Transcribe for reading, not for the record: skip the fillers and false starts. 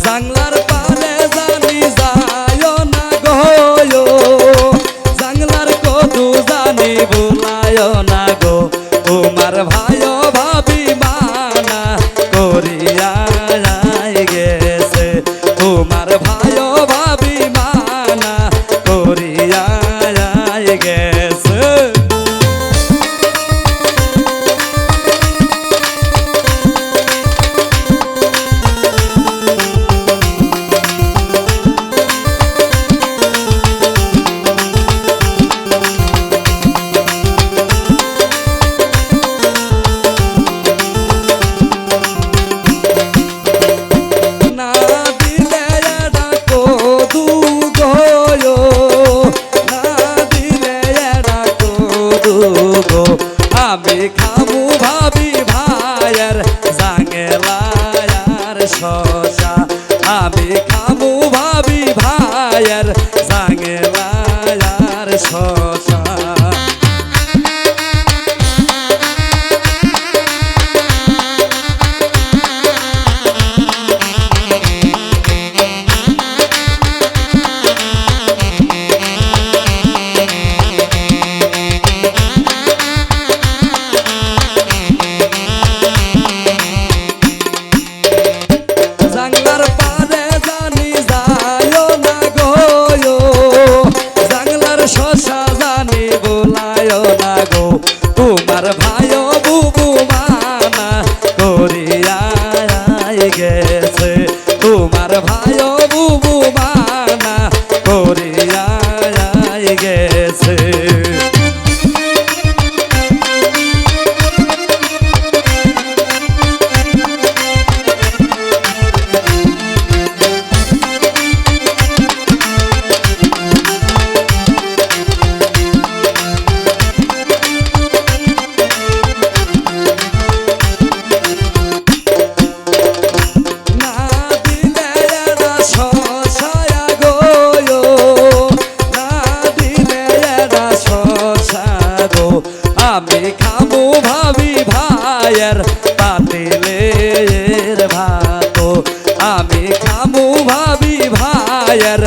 জাংলার পানে জানি যায় না গো, জাংলার কদু জানি বুলায় না গো, তোমার ভাইও ভাবি মানা করিয়া গেছে, তোমার ভাইও ভাবি মানা করিয়া গেছে। আমি খামু ভাবি ভাইয়ের জাঙ্গেলায়ার শশা, আমি খামু ভাবি ভাইয়ের জাঙ্গেলায়ার শশা। জাংলার পানে জানি যায় না গো, জাংলার শশা জানি বোলায় না গো, তোমার ভাইও বুবু মানা করিয়া গেছে, তোমার ভাইও বুবু মানা করিয়া গেছে। আমি খাবো ভাবি ভাইয়ের পাতিলের ভাত, আমি খাবো ভাবি ভাইয়ের